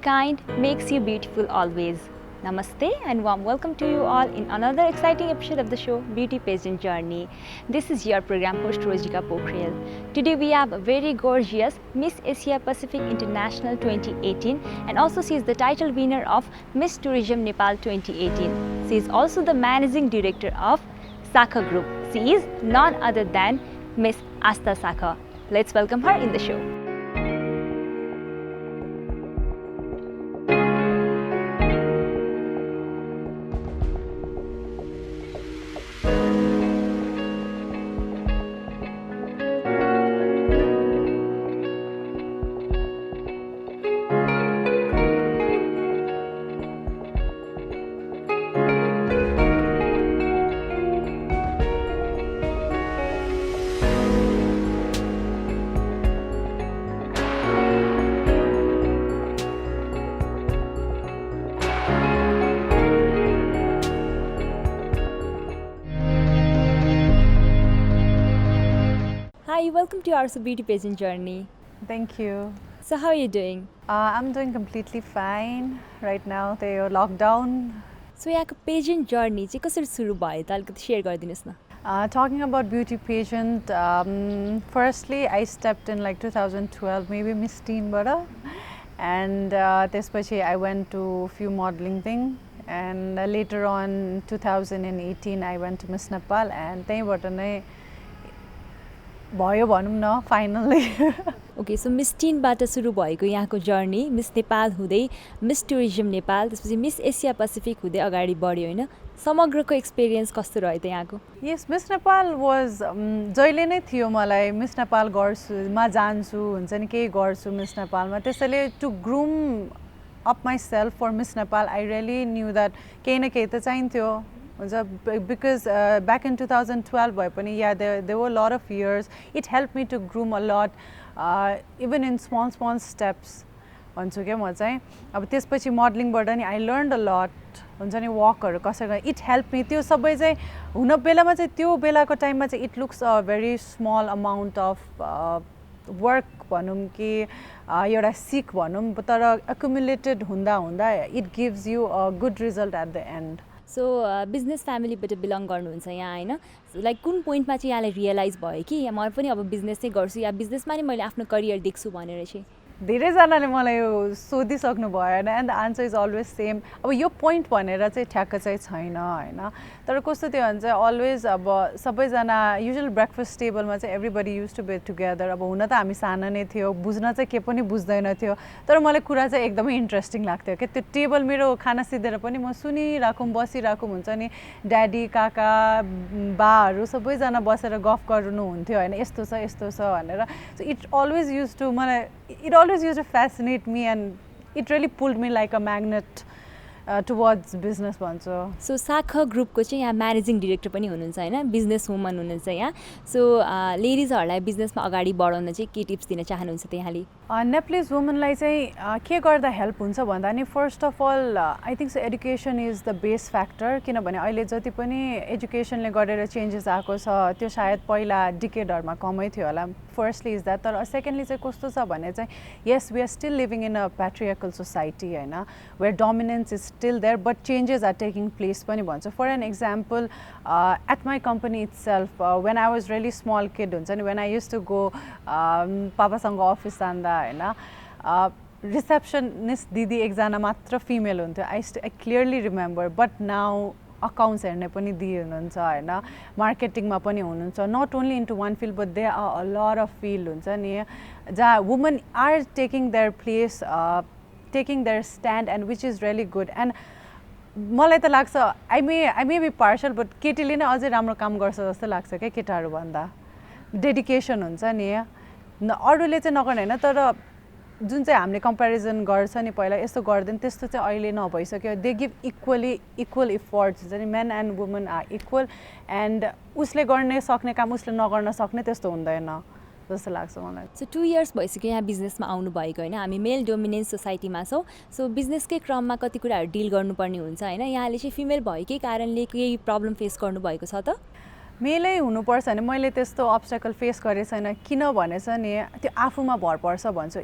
kind makes you beautiful always. Namaste and warm welcome to you all in another exciting episode of the show Beauty Pageant Journey. This is your program host Rojika Pokhriyal. Today we have a very gorgeous Miss Asia Pacific International 2018 and also she is the title winner of Miss Tourism Nepal 2018. She is also the managing director of Sakha Group. She is none other than Miss Asta Sakha. Let's welcome her in the show. Hi, welcome to our Beauty Pageant Journey. Thank you. So how are you doing? I'm doing completely fine right now. They are lockdown. So यहाँको pageant journey चाहिँ कसरी सुरु भयो त अलिकति share गरिदिनुस् न. Talking about beauty pageant, firstly I stepped in like 2012, maybe Miss Teen Bada, and त्यसपछि I went to few modeling thing, and later on 2018 I went to Miss Nepal, and त्यहीबाट नै भयो भनौँ न फाइनली. ओके सो मिस टिनबाट सुरु भएको यहाँको जर्नी मिस नेपाल हुँदै मिस टुरिज्म नेपाल त्यसपछि मिस एसिया पेसिफिक हुँदै अगाडि बढ्यो होइन. समग्रको एक्सपिरियन्स कस्तो रह्यो त यहाँको? यस मिस नेपाल वाज जहिले नै थियो मलाई मिस नेपाल गर्छु मा जान्छु हुन्छ नि केही गर्छु मिस नेपालमा, त्यसैले to groom up myself for miss Nepal I really knew that केही न केही त चाहिन्थ्यो हुन्छ. बिकज ब्याक इन 2012 भए पनि yeah there were lot of years it help me to groom a lot even in small steps भन्छु क्या म चाहिँ. अब त्यसपछि मोडलिङबाट नि आई लर्न अ लट हुन्छ नि, वकहरू कसरी इट हेल्प मी. त्यो सबै चाहिँ हुन बेलामा चाहिँ त्यो बेलाको टाइममा चाहिँ it looks a very small amount of work भनौँ कि एउटा सिक भनौँ, तर एकुमुलेटेड हुँदा हुँदा it gives you a good result at the end. So business फ्यामिलीबाट बिलङ गर्नुहुन्छ यहाँ होइन. लाइक कुन पोइन्टमा चाहिँ यहाँलाई रियलाइज भयो कि म पनि अब बिजनेस चाहिँ गर्छु या बिजनेसमा नै मैले आफ्नो करियर देख्छु भनेर चाहिँ? धेरैजनाले मलाई यो सोधिसक्नु भएन and the answer is always same. अब यो पोइन्ट भनेर चाहिँ ठ्याक्क चाहिँ छैन होइन, तर कस्तो थियो भने चाहिँ अलवेज अब सबैजना युजुअल ब्रेकफास्ट टेबलमा चाहिँ everybody used to be together. अब हुन त हामी सानो नै थियो, बुझ्न चाहिँ के पनि बुझ्दैन थियो, तर मलाई कुरा चाहिँ एकदमै इन्ट्रेस्टिङ लाग्थ्यो क्या. त्यो टेबल मेरो खाना सिद्धेर पनि म सुनिरहेको बसिरहेको हुन्छ नि, ड्याडी काका बाहरू सबैजना बसेर गफ गर्नुहुन्थ्यो होइन, यस्तो छ यस्तो छ भनेर. So it always used to मलाई it always used to fascinate me and it really pulled me like a magnet towards business भन्छु. सो साखा ग्रुपको चाहिँ यहाँ म्यानेजिङ डिरेक्टर पनि हुनुहुन्छ होइन, बिजनेस वुमन हुनुहुन्छ यहाँ. सो लेडिजहरूलाई बिजनेसमा अगाडि बढाउन चाहिँ के टिप्स दिन चाहनुहुन्छ त्यहाँले? नेप्लिज वुमनलाई चाहिँ के गर्दा हेल्प हुन्छ भन्दा नि first of all I think so education is the base factor. किनभने अहिले जति पनि एजुकेसनले गरेर चेन्जेस आएको छ त्यो सायद पहिला डिकेडहरूमा कमै थियो होला. Firstly is that. तर सेकेन्डली चाहिँ कस्तो छ भने चाहिँ yes we are still living in a patriarchal society होइन, where dominance is still there but changes are taking place पनि भन्छु. For an example at my company itself when I was really small kid हुन्छ नि, when I use to go पापासँग office जाँदा होइन, receptionist दिदी एकजना मात्र फिमेल हुन्थ्यो. I clearly remember. But now accounts हेर्ने पनि दिदी हुनुहुन्छ होइन, मार्केटिङमा पनि हुनुहुन्छ. Not only into one field but they are a lot of field हुन्छ नि जहाँ women are taking their place, taking their stand and which is really good. And मलाई त लाग्छ I may be partial but केटीले नै अझै राम्रो काम गर्छ जस्तो लाग्छ क्या केटाहरूभन्दा. डेडिकेसन हुन्छ नि, अरूले चाहिँ नगर्ने होइन, तर जुन चाहिँ हामीले कम्पेरिजन गर्छ नि पहिला यस्तो गर्दैन त्यस्तो चाहिँ अहिले नभइसक्यो. दे गिभ इक्वल इफर्ट्स हुन्छ नि, men and women are equal and उसले गर्ने सक्ने काम उसले नगर्न सक्ने त्यस्तो हुँदैन जस्तो लाग्छ मलाई. सो 2 इयर्स भइसक्यो यहाँ बिजनेसमा आउनुभएको होइन. हामी मेल डोमिनेन्स सोसाइटीमा छौँ. सो बिजनेसकै क्रममा कति कुराहरू डिल गर्नुपर्ने हुन्छ होइन. यहाँले चाहिँ फिमेल भएकै कारणले केही प्रब्लम फेस गर्नुभएको छ त? मेलै हुनुपर्छ भने मैले त्यस्तो अब्स्टकल फेस गरेको छैन किनभने चाहिँ नि त्यो आफूमा भर पर्छ भन्छु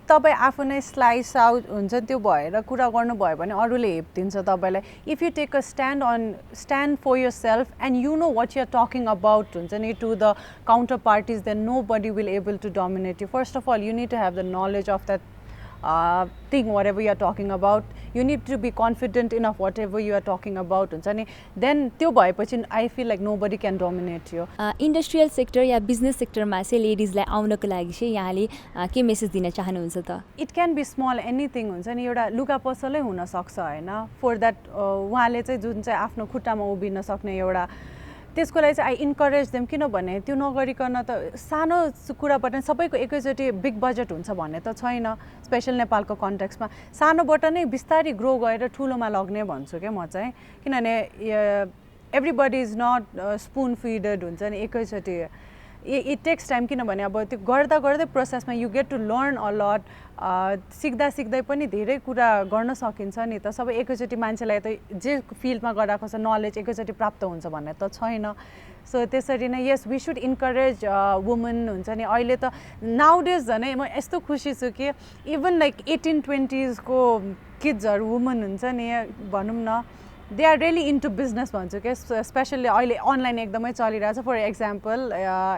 तपाईँ आफू नै स्लाइस आउट हुन्छ त्यो भएर कुरा गर्नुभयो भने अरूले हेपिदिन्छ तपाईँलाई if you take a stand for yourself and you know what you are talking about हुन्छ नि to the counter parties then nobody will able to dominate you first of all you need to have the knowledge of that thing whatever you are talking about you need to be confident enough whatever you are talking about हुन्छ नि then त्यो भएपछि I feel like nobody can dominate you industrial sector yeah business सेक्टरमा चाहिँ लेडिजलाई आउनको लागि चाहिँ यहाँले के मेसेज दिन चाहनुहुन्छ त it can be small anything हुन्छ नि एउटा लुगा पसलै हुनसक्छ होइन for that उहाँले चाहिँ जुन चाहिँ आफ्नो खुट्टामा उभिन सक्ने एउटा त्यसको लागि चाहिँ आई इन्करेज देम किनभने त्यो नगरिकन त सानो कुराबाट सबैको एकैचोटि बिग बजेट हुन्छ भन्ने त छैन स्पेसल नेपालको कन्टेक्स्टमा सानोबाट नै बिस्तारै ग्रो गरेर ठुलोमा लग्ने भन्छु क्या म चाहिँ किनभने everybody is not spoon fed हुन्छ नि एकैचोटि इट टेक्स टाइम किनभने अब त्यो गर्दा गर्दै प्रोसेसमा you get to learn a lot सिक्दा सिक्दै पनि धेरै कुरा गर्न सकिन्छ नि त सबै एकैचोटि मान्छेलाई त जे फिल्डमा गराएको छ नलेज एकैचोटि प्राप्त हुन्छ भन्ने त छैन सो त्यसरी नै यस वी सुड इन्करेज वुमन हुन्छ नि अहिले त नाउडेज झनै म यस्तो खुसी छु कि इभन लाइक 18-20s को किड्सहरू वुमन हुन्छ नि भनौँ न they are really into business भन्छु क्या स्पेसल्ली अहिले अनलाइन एकदमै चलिरहेछ फर एक्जाम्पल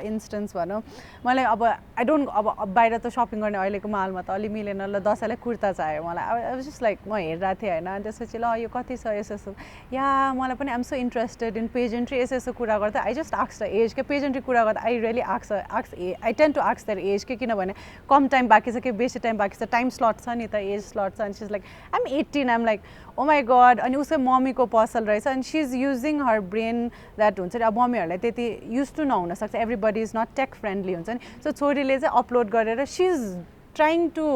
इन्स्टेन्स भनौँ मलाई अब आई डोन्ट अब बाहिर त सपिङ गर्ने अहिलेको मालमा त अलि मिलेन ल दसैँलाई कुर्ता चाहियो मलाई अब जस्ट लाइक म हेरिरहेको थिएँ होइन अनि त्यसपछि ल यो कति छ यसो यसो या मलाई पनि I'm so interested in pageantry यसो यसो कुरा गर्दा आई जस्ट आक्स द एज के पेजेन्ट्री कुरा गर्दा I really I tend to आक्स देयर एज के किनभने कम टाइम बाँकी छ कि बेसी टाइम बाँकी छ टाइम स्लट छ नि त एज स्लट छ अनि she is like I'm 18 I'm like oh my god अनि उसको मम्मीको पसल रहेछ अनि she is using her brain that हुन्छ नि अब मम्मीहरूलाई त्यति युज टु नहुनसक्छ everybody is not tech friendly हुन्छ नि सो छोरीले चाहिँ अपलोड गरेर she is trying to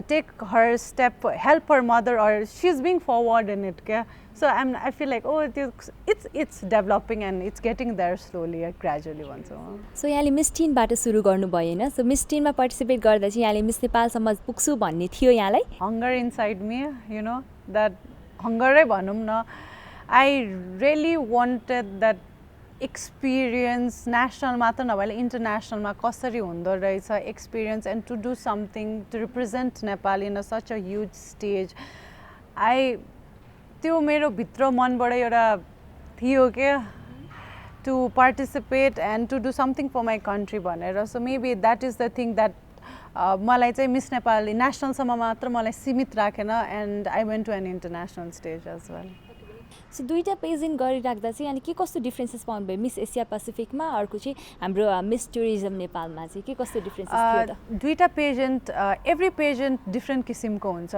take her step help her mother or she is being forward in it क्या so I feel like oh त्यो it's developing and it's getting there slowly gradually भन्छु so यहाँले miss टिनबाट सुरु गर्नुभयो होइन so miss टिनमा participate गर्दा चाहिँ यहाँले मिस नेपालसम्म पुग्छु भन्ने थियो यहाँलाई hunger inside me you know that हङ्गरै भनौँ न I really wanted that experience national मात्र नभएर इन्टरनेसनलमा कसरी हुँदो रहेछ experience and to do something to represent Nepal in a such a huge stage त्यो मेरो भित्र मनबाट एउटा थियो क्या to participate and to do something for my country भनेर so maybe that is the thing that मलाई चाहिँ मिस नेपाल नेसनलसम्म मात्र मलाई सीमित राखेन and I went to an international stage as well so दुईवटा पेजेन्ट गरिराख्दा चाहिँ अनि के कस्तो डिफ्रेन्सेस पाउनुभयो मिस एसिया पेसिफिकमा अर्को चाहिँ हाम्रो मिस टुरिज्म नेपालमा चाहिँ के कस्तो डिफ्रेन्सेस थियो त दुईवटा पेजेन्ट एभ्री पेजेन्ट डिफ्रेन्ट किसिमको हुन्छ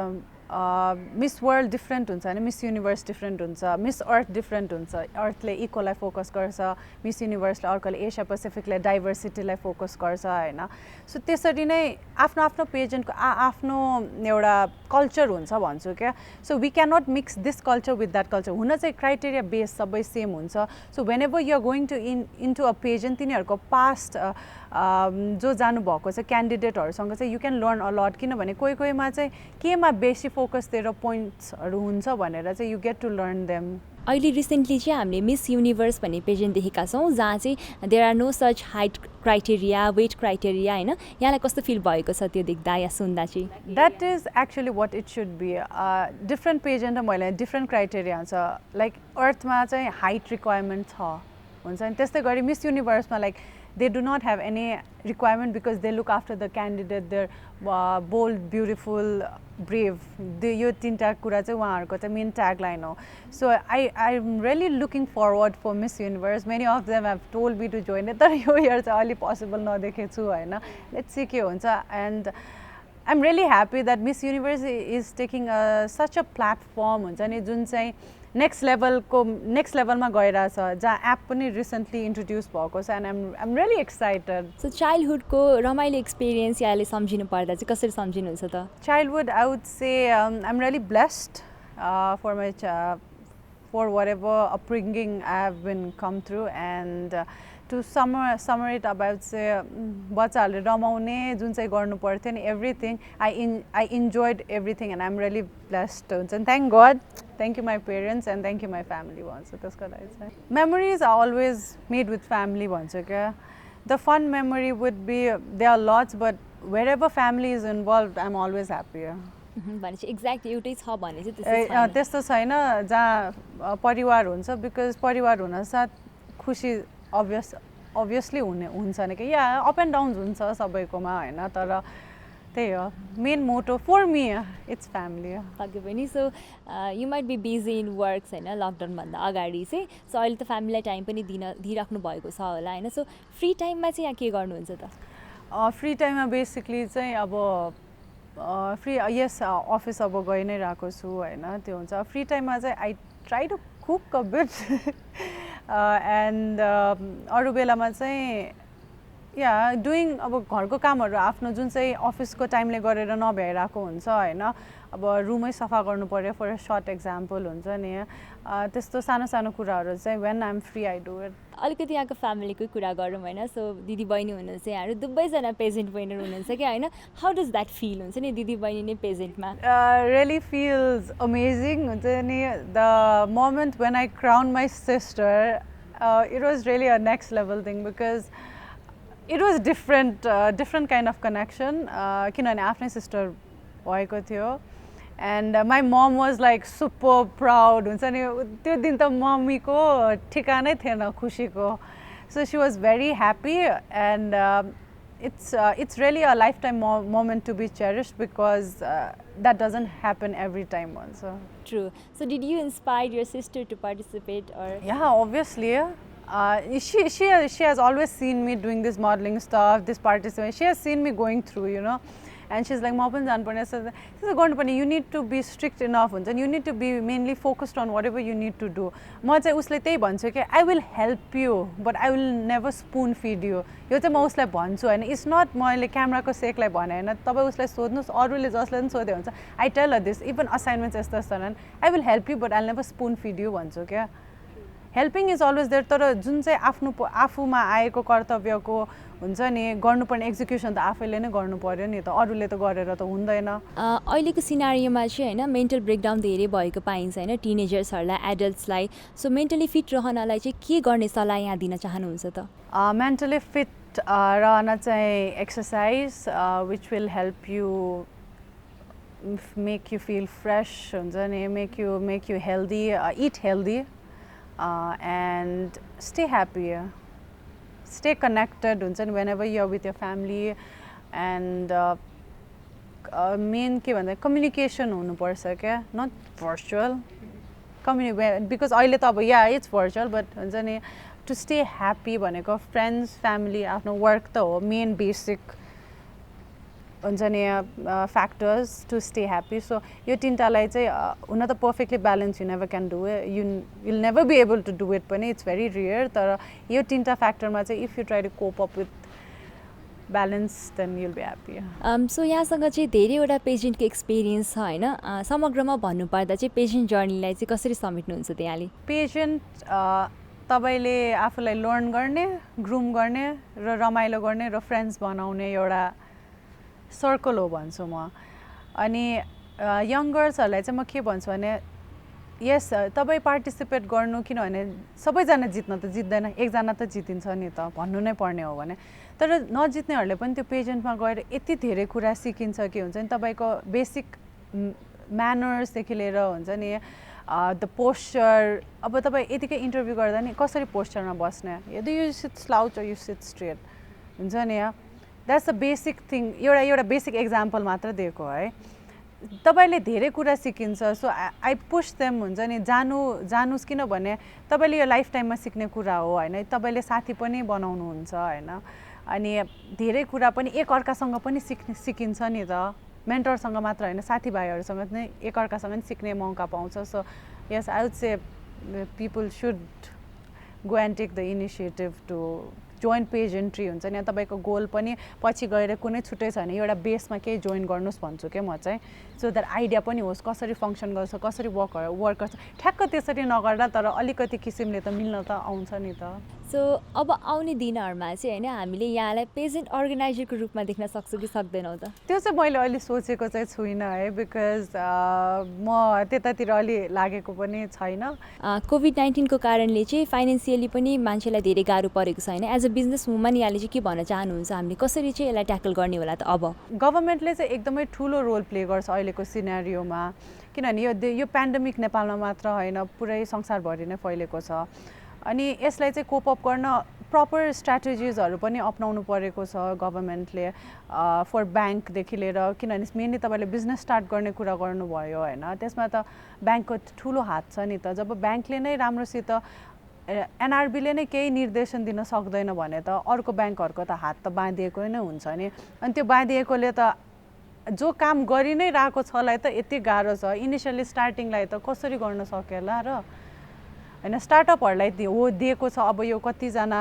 मिस वर्ल्ड डिफ्रेन्ट हुन्छ होइन मिस युनिभर्स डिफ्रेन्ट हुन्छ मिस अर्थ डिफ्रेन्ट हुन्छ अर्थले इकोलाई फोकस गर्छ मिस युनिभर्सले अर्कोले एसिया पेसिफिकलाई डाइभर्सिटीलाई फोकस गर्छ होइन सो त्यसरी नै आफ्नो आफ्नो पेजेन्टको आफ्नो एउटा कल्चर हुन्छ भन्छु क्या so we can not mix this culture with that culture हुन चाहिँ क्राइटेरिया बेस सबै सेम हुन्छ so whenever you are going to into a pageant तिनीहरूको पास्ट जो जानुभएको छ क्यान्डिडेटहरूसँग चाहिँ you can learn a lot किनभने कोही कोहीमा चाहिँ केमा बेसी फोकस दिएर पोइन्ट्सहरू हुन्छ भनेर चाहिँ you get to learn them अहिले रिसेन्टली चाहिँ हामीले मिस युनिभर्स भन्ने पेजेन्ट देखेका छौँ जहाँ चाहिँ there are no such height criteria weight criteria होइन यहाँलाई कस्तो फिल भएको छ त्यो देख्दा या सुन्दा चाहिँ that is actually what it should be different pageant र मैले डिफ्रेन्ट क्राइटेरिया हुन्छ लाइक अर्थमा चाहिँ हाइट रिक्वायरमेन्ट छ हुन्छ नि त्यस्तै गरी मिस युनिभर्समा like they do not have any requirement because they look after the candidate they're bold beautiful brave यो तीनटा कुरा चाहिँ उहाँहरूको चाहिँ मेन ट्यागलाइन हो so I'm really looking forward for Miss Universe many of them have told me to join it तर यो year चाहिँ अलि पोसिबल नदेखेको छु होइन लेट्स सी के हुन्छ and I'm really happy that Miss Universe is taking such a platform हुन्छ नि जुन चाहिँ नेक्स्ट लेभलमा गइरहेछ जहाँ एप पनि रिसेन्टली इन्ट्रोड्युस भएको छ and I'm really excited so चाइल्डहुडको रमाइलो एक्सपिरियन्स यहाँले सम्झिनु पर्दा चाहिँ कसरी सम्झिनुहुन्छ त childhood I would say I'm really blessed for my for whatever upbringing I have been come through and to summer it about चाहिँ बच्चाहरूले रमाउने जुन चाहिँ गर्नु पर्थ्यो नि everything I enjoyed everything and I'm really blessed हुन्छ नि thank God, thank you my parents and thank you my family भन्छु त्यसको लागि चाहिँ memories are always made with family भन्छु क्या the fun memory would be there are lots but wherever family is involved I'm always happier भनेपछि exact एउटै छ भने चाहिँ त्यस्तो छैन त्यस्तो छैन जहाँ परिवार हुन्छ बिकज परिवार हुनसाथ खुसी obviously हुन्छ नि कि या अप एन्ड डाउन्स हुन्छ सबैकोमा हैन तर त्यही हो main motto for me it's family पक्कै पनि so you might be busy in works हैन लकडाउन भन्दा अगाडि चाहिँ सो अहिले त फ्यामिलीलाई टाइम पनि दिइराख्नु भएको छ होला हैन सो फ्री टाइममा चाहिँ यहाँ के गर्नुहुन्छ त फ्री टाइममा बेसिकली चाहिँ अब फ्री यस अफिस अब गइ नै रहेको छु हैन त्यो हुन्छ फ्री टाइममा चाहिँ I try to cook a bit and अरू बेलामा चाहिँ या डुइङ अब घरको कामहरू आफ्नो जुन चाहिँ अफिसको टाइमले गरेर नभ्याइरहेको हुन्छ हैन अब रुमै सफा गर्नु पर्यो फर अ सर्ट एक्जाम्पल हुन्छ नि त्यस्तो सानो सानो कुराहरू चाहिँ when I am free I do it अलिकति यहाँको फ्यामिलीकै कुरा गरौँ हैन सो दिदी बहिनी हुनुहुन्छ यहाँहरू दुवैजना पेजेन्ट विनर हुनुहुन्छ कि हैन हाउ डज द्याट फिल हुन्छ नि दिदी बहिनी नै पेजेन्टमा रियली फिल्स अमेजिङ हुन्छ नि the moment when I crown my sister it was really a next level thing because it was different kind of connection किनभने आफ्नै सिस्टर भएको थियो and my momo was like super proud हुन्छ नि त्यो दिन त मम्मीको ठिकानै थिएन खुसीको so she was very happy and it's really a lifetime moment to be cherished because that doesn't happen every time also. True. So did you inspire your sister to participate or? Yeah, obviously. She has always seen me doing this modeling stuff, this participation. She has seen me going through, you know. And she's like, you need to be strict enough and you need to be mainly focused on whatever you need to do. I will help you, but I will never spoon feed you. And it's not my camera ko sake like I tell her this, even assignments I will help you, but I'll never spoon feed you. Helping is always there. तर जुन चाहिँ आफूमा आएको कर्तव्यको हुन्छ नि गर्नुपर्ने execution त आफैले नै गर्नु पर्यो नि त अरूले त गरेर त हुँदैन अहिलेको सिनारियोमा चाहिँ हैन मेन्टल ब्रेकडाउन धेरै भएको पाइन्छ हैन टिनेजर्सहरुलाई एडल्ट्सलाई सो मेन्टली फिट रहनलाई चाहिँ के गर्ने सल्लाह यहाँ दिन चाहनुहुन्छ त मेन्टली फिट रहन चाहिँ exercise which will help you make you feel fresh हुन्छ नि make you healthy eat healthy and stay happy, stay connected whenever you're with your family and main communication hunu parcha kya not virtual because yeah it's virtual but to stay happy bhaneko friends family after work ta ho main basic factors to stay happy. So your tintalai chai perfectly balanced you never can do it. You'll never be able to do it but it's very rare. Tara your tinta factor ma chai if you try to cope up with balance then you'll be happy. So yaसँग चाहिँ धेरैवटा पेजेन्टको experience छ हैन समग्रमा भन्नु पर्दा चाहिँ pageant जर्नीलाई चाहिँ कसरी समेट्नुहुन्छ त्यहाँले पेजेन्ट तपाईले आफूलाई लर्न गर्ने ग्रुम गर्ने र रमाइलो गर्ने र फ्रेन्ड्स बनाउने एउटा सर्कल हो भन्छु म अनि यङ गर्ल्सहरुलाई चाहिँ म के भन्छु भने यस तपाई पार्टिसिपेट गर्नु किनभने सबैजना जित्न त जित्दैन एकजना त जितिन्छ नि त भन्नु नै पर्ने हो भने तर नजित्नेहरुले पनि त्यो पेजेन्टमा गएर यति धेरै कुरा सिकिन्छ कि हुन्छ नि तपाईको बेसिक म्यानर्स देखि लिएर हुन्छ नि द पोस्चर अब तपाई यतिकै इन्टरभ्यु गर्दा नि कसरी पोस्चरमा बस्ने यदि you seat slouch or you sit straight हुन्छ नि That's the basic thing. एउटा basic example मात्र दिएको है तपाईले धेरै कुरा सिकिन्छ सो I push them हुन्छ नि जानुस् किनभने तपाईले यो लाइफ टाइममा सिक्ने कुरा हो हैन तपाईले साथी पनि बनाउनु हुन्छ हैन अनि धेरै कुरा पनि एक अर्कासँग पनि सिकिन्छ नि त मेन्टरसँग मात्र हैन साथीभाइहरुसँग पनि एक अर्कासँग पनि सिक्ने मौका पाउँछ so yes I would say people should go and take the initiative to join pageantry हुन्छ नि तपाईको गोल पनि पछि गएर कुनै छुट्टै छ भने एउटा बेसमा केही जोइन गर्नुस् भन्छु के म चाहिँ सो दैट आइडिया पनि होस् कसरी फंक्सन गर्छ कसरी वर्क गर्छ ठ्याक्क त्यसरी नगर्दा तर अलिकति किसिमले त मिल्न त आउँछ नि त सो अब आउने दिनहरूमा चाहिँ होइन हामीले यहाँलाई पेजेन्ट अर्गनाइजरको रूपमा देख्न सक्छौँ कि सक्दैनौँ त? त्यो चाहिँ मैले अहिले सोचेको चाहिँ छुइनँ है, बिकज म त्यतातिर अलि लागेको पनि छैन। कोभिड-19को कारणले चाहिँ फाइनेन्सियली पनि मान्छेलाई धेरै गाह्रो परेको छ होइन। एज अ बिजनेस वुमन यहाँले चाहिँ के भन्न चाहनुहुन्छ, हामीले कसरी चाहिँ यसलाई ट्याकल गर्ने होला त अब? गभर्मेन्टले चाहिँ एकदमै ठुलो रोल प्ले गर्छ अहिलेको सिनेरियोमा, किनभने यो पेन्डेमिक नेपालमा मात्र होइन पुरै संसारभरि नै फैलेको छ। अनि यसलाई चाहिँ कोप अप गर्न प्रपर स्ट्राटेजिजहरू पनि अपनाउनु परेको छ गभर्मेन्टले, फर ब्याङ्कदेखि लिएर, किनभने मेनली तपाईँले बिजनेस स्टार्ट गर्ने कुरा गर्नुभयो होइन, त्यसमा त ब्याङ्कको ठुलो हात छ नि त। जब ब्याङ्कले नै राम्रोसित एनआरबीले नै केही निर्देशन दिन सक्दैन भने त अर्को ब्याङ्कहरूको त हात त बाँधिएको नै हुन्छ नि। अनि त्यो बाँधिएकोले त जो काम गरि नै रहेको छलाई त यति गाह्रो छ, इनिसियली स्टार्टिङलाई त कसरी गर्न सकेला र होइन। स्टार्टअपहरूलाई हो दिएको छ, अब यो कतिजना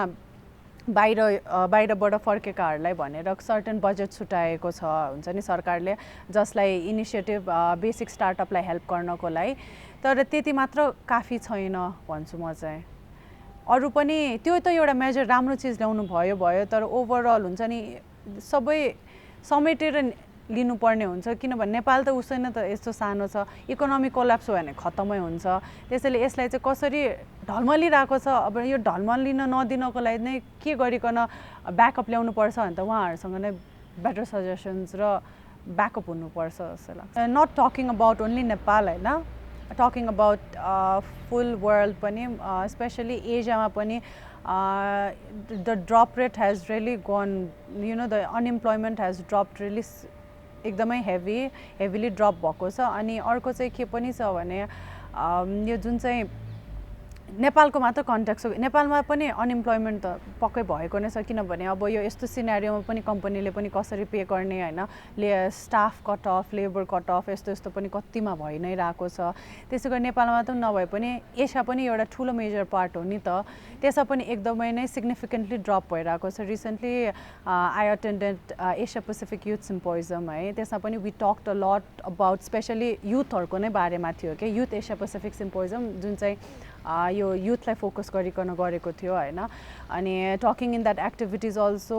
बाहिरबाट फर्केकाहरूलाई भनेर सर्टेन बजेट छुट्याएको छ हुन्छ नि सरकारले, जसलाई इनिसिएटिभ बेसिक स्टार्टअपलाई हेल्प गर्नको लागि। तर त्यति मात्र काफी छैन भन्छु म चाहिँ। अरू पनि त्यो त एउटा मेजर राम्रो चिज ल्याउनु भयो, तर ओभरअल हुन्छ नि सबै समेटेर लिनुपर्ने हुन्छ, किनभने नेपाल त उसैन त यस्तो सानो छ, इकोनोमिक कोल्याप्स हो भने खत्तमै हुन्छ। त्यसैले यसलाई चाहिँ कसरी ढलमलिरहेको छ, अब यो ढलमलिन नदिनको लागि नै के गरिकन ब्याकअप ल्याउनुपर्छ भने त उहाँहरूसँग नै बेटर सजेसन्स र ब्याकअप हुनुपर्छ जस्तो लाग्छ। Not talking about only Nepal होइन, टकिङ अबाउट फुल वर्ल्ड पनि, स्पेसली एसियामा पनि the drop rate has really gone, you know the unemployment has dropped really एकदमै हेभिली ड्रप भएको छ। अनि अर्को चाहिँ के पनि छ भने यो जुन चाहिँ नेपालको मात्र कन्टेक्स्ट हो, नेपालमा पनि अनइम्प्लोइमेन्ट त पक्कै भएको नै छ, किनभने अब यो यस्तो सिनेरियोमा पनि कम्पनीले पनि कसरी पे गर्ने होइन, staff cut off, labour cut off, यस्तो पनि कतिमा भइ नै रहेको छ। त्यसै गरी नेपालमा त नभए पनि एसिया पनि एउटा ठुलो मेजर पार्ट हो नि त, त्यसमा पनि एकदमै नै सिग्निफिकेन्टली ड्रप भइरहेको छ। Recently I attended asia pacific youth symposium है, त्यसमा पनि we talked a lot about specially युथहरूको नै बारेमा थियो कि, युथ एसिया पेसिफिक सिम्पोजियम जुन चाहिँ यो युथलाई फोकस गरिकन गरेको थियो होइन। अनि talking in that activities also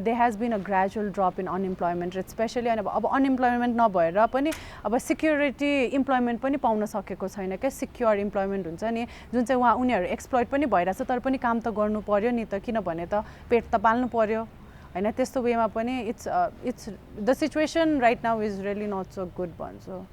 they has been a gradual drop in unemployment rate specially. अनि अब अनइम्प्लोइमेन्ट नभएर पनि अब सिक्युरिटी इम्प्लोइमेन्ट पनि पाउन सकेको छैन क्या, सिक्योर इम्प्लोइमेन्ट हुन्छ नि, जुन चाहिँ उनीहरू एक्सप्लोइट पनि भइरहेछ, तर पनि काम त गर्नु पर्यो नि त, किनभने त पेट त पाल्नु पर्यो होइन। त्यस्तो वेमा पनि it's the situation right now is really not so good भन्छु।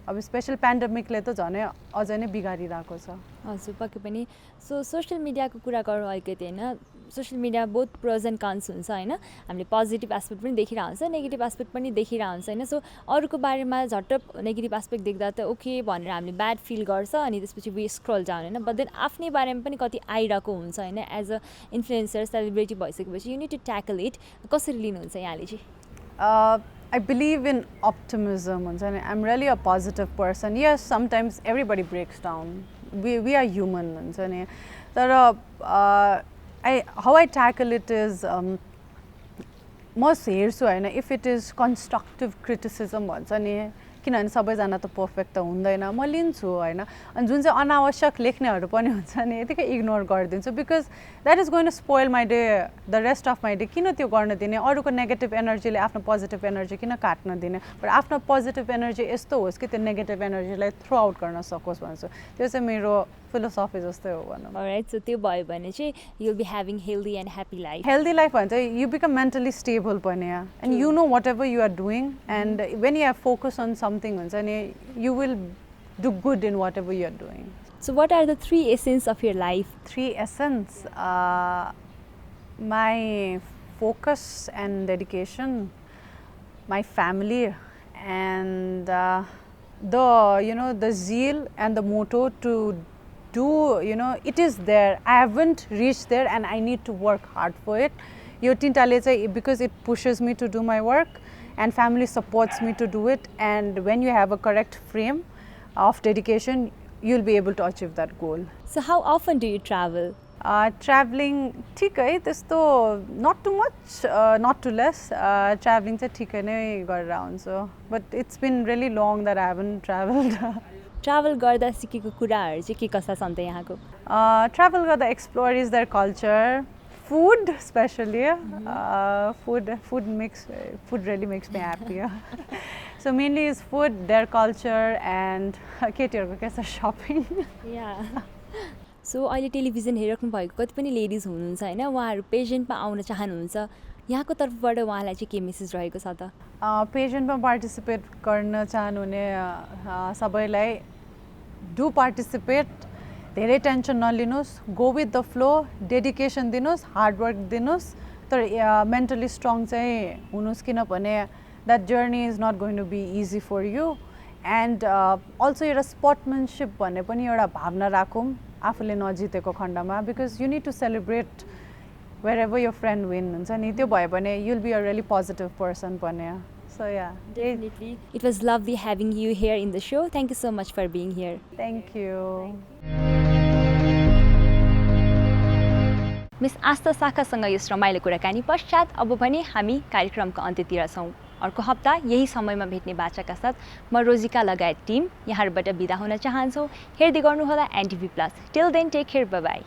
अब स्पेसल पेन्डेमिकले त झनै अझै नै बिगारिरहेको छ। हजुर पक्कै पनि। सो सोसियल मिडियाको कुरा गरौँ अलिकति होइन। सोसियल मिडिया बहुत प्रोज एन्ड कन्स हुन्छ होइन, हामीले पोजिटिभ एस्पेक्ट पनि देखिरहेको हुन्छ, नेगेटिभ एस्पेक्ट पनि देखिरहेको हुन्छ होइन। सो अरूको बारेमा झट्ट नेगेटिभ एस्पेक्ट देख्दा त ओके भनेर हामीले ब्याड फिल गर्छ, अनि त्यसपछि वी स्क्रल डाउन होइन। बट देन आफ्नै बारेमा पनि कति आइरहेको हुन्छ होइन, एज अ इन्फ्लुएन्सर सेलिब्रिटी भइसकेपछि you need to tackle it. कसरी लिनुहुन्छ यहाँले चाहिँ? I believe in optimism. I'm really a positive person. Yes, sometimes everybody breaks down. We are human. But how I tackle it is, if it is constructive criticism, किनभने सबैजना त perfect त हुँदैन, म लिन्छु होइन। अनि जुन चाहिँ अनावश्यक लेख्नेहरू पनि हुन्छ नि यतिकै इग्नोर गरिदिन्छु, because that is going to spoil my day, the rest of my day. किन त्यो गर्न दिने, अरूको नेगेटिभ एनर्जीले आफ्नो पोजिटिभ एनर्जी किन काट्न दिने, बट आफ्नो पोजिटिभ एनर्जी यस्तो होस् कि त्यो नेगेटिभ एनर्जीलाई थ्रो आउट गर्न सकोस् भन्छु। त्यो चाहिँ मेरो फिलोसफी जस्तै हो भनौँ। राइट। सो त्यो भयो भने चाहिँ you will be having healthy and happy life. Healthy life भन्छ यु बिकम मेन्टली स्टेबल पनि, and you know whatever you are doing, and when you have focus on something हुन्छ नि, you will do good in whatever you are doing. So what are the 3 essence of your life? 3 essence, my focus and dedication, my family, and the zeal and the motto to do, it is there. I haven't reached there and I need to work hard for it. Yo tintale chai because it pushes me to do my work, and family supports me to do it, and when you have a correct frame of dedication, you'll be able to achieve that goal. So how often do you travel? Traveling ठिक है, त्यस्तो not too much, not too less. Traveling चाहिँ ठिकै नै गरेर आउँछु, but it's been really long that I haven't traveled. Travel गर्दा सिकेको कुराहरू चाहिँ के कस्ता छन् त यहाँको? Travel गर्दा explore is their culture, food especially. Food really makes me happy. So mainly is food, their culture, and केटीहरूको के छ shopping. सो अहिले टेलिभिजन हेरिराख्नु भएको कति पनि लेडिज हुनुहुन्छ होइन, उहाँहरू पेजेन्टमा आउन चाहनुहुन्छ, यहाँको तर्फबाट उहाँलाई चाहिँ के मेसेज रहेको छ त? पेजेन्टमा पार्टिसिपेट गर्न चाहनुहुने सबैलाई डु पार्टिसिपेट, धेरै टेन्सन नलिनुहोस्, go with the flow, dedication दिनुहोस्, हार्डवर्क दिनुहोस्, तर मेन्टली स्ट्रङ चाहिँ हुनुहोस्, किनभने that journey is not going to be easy for you. And also एउटा स्पोर्ट्सम्यानसिप भन्ने पनि एउटा भावना राखौँ आफूले नजितेको खण्डमा, because you need to celebrate wherever your friend win हुन्छ नि, त्यो भयो भने you'll be a really positive person पनि. So yeah, definitely. It was lovely having you here in the show. Thank you so much for being here. Thank you. Miss Aastha शाखासँग यस रमाइलो कुराकानी पश्चात अब भने हामी कार्यक्रमको अन्त्यतिर छौँ। अर्को हप्ता यही समयमा भेट्ने बाचाका साथ म रोजिका लगायत टिम यहाँबाट बिदा हुन चाहन्छौँ। हेर्दै गर्नुहोला NTV plus. Till then take care, bye by.